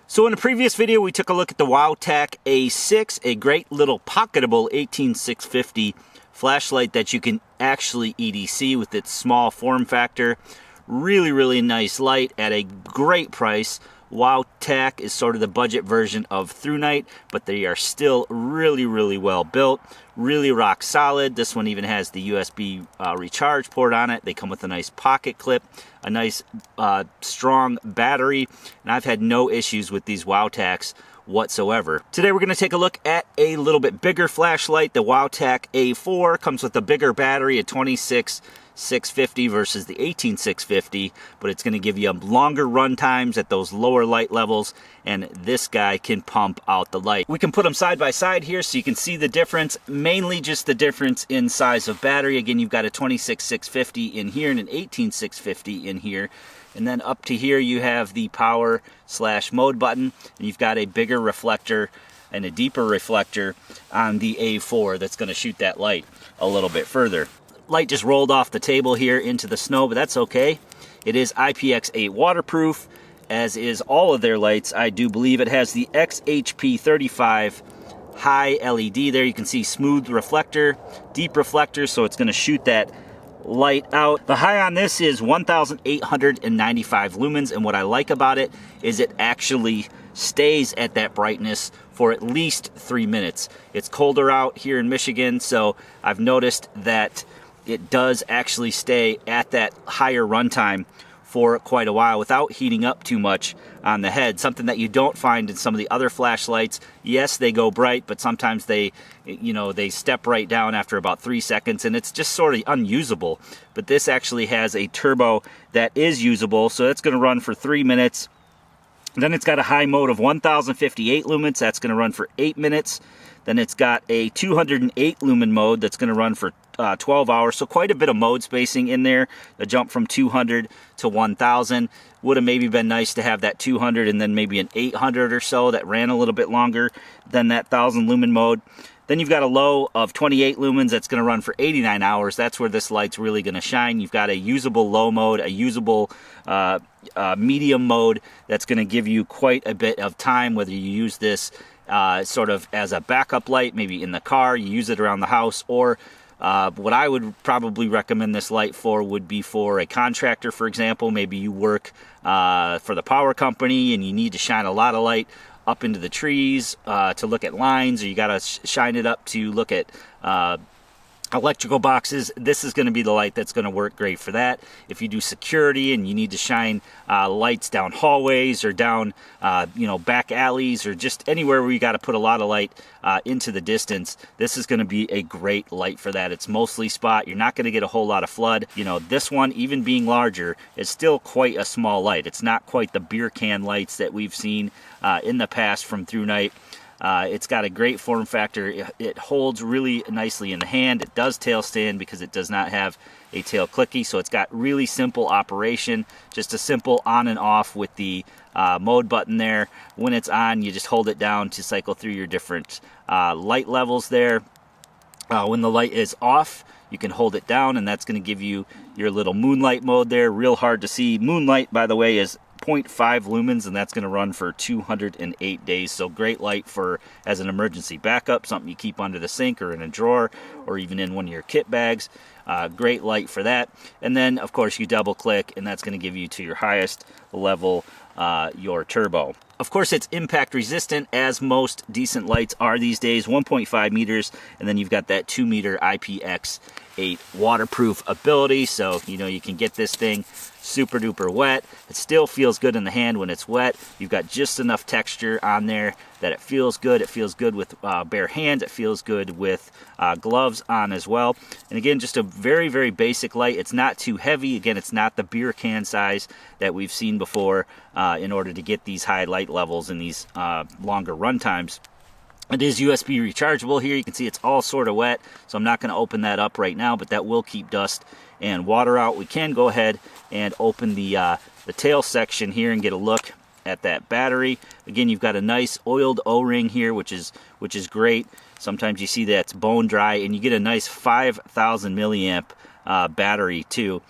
So in a previous video, we took a look at the Wowtac A6, a great little pocketable 18650 flashlight that you can actually EDC with its small form factor. Really nice light at a great price. Wowtac is sort of the budget version of ThruNite, but they are still really well built, really rock solid. This one even has the USB recharge port on it. They come with a nice pocket clip, a nice strong battery, and I've had no issues with these Wowtacs whatsoever. Today we're going to take a look at a little bit bigger flashlight. The Wowtac A4 comes with a bigger battery, a 26650 versus the 18650, but it's going to give you longer run times at those lower light levels, and this guy can pump out the light. We can put them side by side here so you can see the difference, mainly just the difference in size of battery. Again, you've got a 26650 in here and an 18650 in here. And then up to here you have the power/mode button, and you've got a bigger reflector and a deeper reflector on the A4 that's going to shoot that light a little bit further. Light just rolled off the table here into the snow, but that's okay. It is IPX8 waterproof, as is all of their lights. I do believe it has the XHP35 high LED there. You can see smooth reflector, deep reflector, so it's going to shoot that light out. The high on this is 1,895 lumens, and what I like about it is it actually stays at that brightness for at least 3 minutes. It's colder out here in Michigan, so I've noticed that it does actually stay at that higher runtime for quite a while without heating up too much on the head, something that you don't find in some of the other flashlights. Yes, they go bright, but sometimes they step right down after about 3 seconds, and it's just sort of unusable. But this actually has a turbo that is usable, so it's going to run for 3 minutes. Then it's got a high mode of 1058 lumens, that's going to run for 8 minutes. Then it's got a 208 lumen mode that's going to run for 12 hours, so quite a bit of mode spacing in there. The jump from 200 to 1000 would have maybe been nice to have that 200 and then maybe an 800 or so that ran a little bit longer than that 1000 lumen mode. Then you've got a low of 28 lumens that's going to run for 89 hours. That's where this light's really going to shine. You've got a usable low mode, a usable medium mode that's going to give you quite a bit of time, whether you use this sort of as a backup light, maybe in the car, you use it around the house, or what I would probably recommend this light for would be for a contractor, for example. Maybe you work for the power company and you need to shine a lot of light up into the trees to look at lines, or you got to shine it up to look at electrical boxes. This is going to be the light that's going to work great for that. If you do security and you need to shine lights down hallways or down back alleys or just anywhere where you got to put a lot of light into the distance, this is going to be a great light for that. It's mostly spot. You're not going to get a whole lot of flood. This one, even being larger, is still quite a small light. It's not quite the beer can lights that we've seen in the past from ThruNite. It's got a great form factor. It holds really nicely in the hand. It does tail stand because it does not have a tail clicky, so it's got really simple operation, just a simple on and off with the mode button there. When it's on, you just hold it down to cycle through your different light levels there. When the light is off, you can hold it down, and that's going to give you your little Moonlight mode there. Real hard to see. Moonlight, by the way, is 0.5 lumens, and that's going to run for 208 days. So great light for as an emergency backup, something you keep under the sink or in a drawer or even in one of your kit bags. Great light for that. And then of course you double click, and that's going to give you to your highest level your turbo. Of course, it's impact resistant, as most decent lights are these days, 1.5 meters, and then you've got that 2 meter IPX8 waterproof ability, so you can get this thing super duper wet. It still feels good in the hand when it's wet. You've got just enough texture on there that it feels good. It feels good with bare hands. It feels good with gloves on as well. And again, just a very basic light. It's not too heavy. Again, it's not the beer can size that we've seen before in order to get these high light levels and these longer run times. It is USB rechargeable here. You can see it's all sort of wet, so I'm not going to open that up right now, but that will keep dust and water out. We can go ahead and open the tail section here and get a look at that battery. Again, you've got a nice oiled O-ring here, which is great. Sometimes you see that it's bone dry, and you get a nice 5,000 milliamp battery too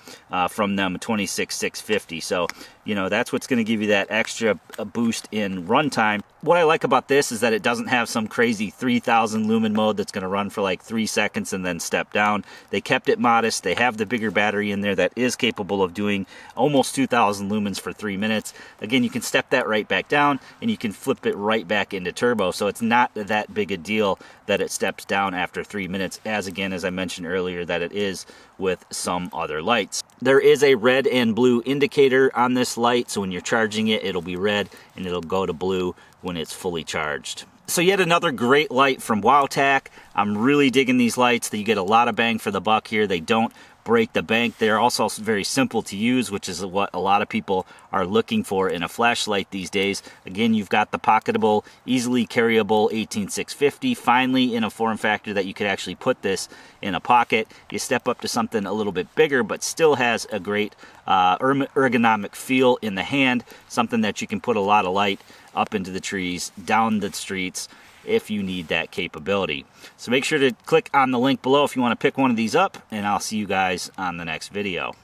from them, 26650. So that's what's going to give you that extra boost in runtime. What I like about this is that it doesn't have some crazy 3000 lumen mode that's going to run for like 3 seconds and then step down. They kept it modest. They have the bigger battery in there that is capable of doing almost 2000 lumens for 3 minutes. Again, you can step that right back down and you can flip it right back into turbo. So it's not that big a deal that it steps down after 3 minutes, as I mentioned earlier, that it is with some other lights. There is a red and blue indicator on this light, so when you're charging it, it'll be red and it'll go to blue when it's fully charged. So yet another great light from Wowtac. I'm really digging these lights. You get a lot of bang for the buck here. They don't break the bank. They're also very simple to use, which is what a lot of people are looking for in a flashlight these days. Again, you've got the pocketable, easily carryable 18650, finally in a form factor that you could actually put this in a pocket. You step up to something a little bit bigger, but still has a great ergonomic feel in the hand, something that you can put a lot of light up into the trees, down the streets, if you need that capability. So make sure to click on the link below if you want to pick one of these up, and I'll see you guys on the next video.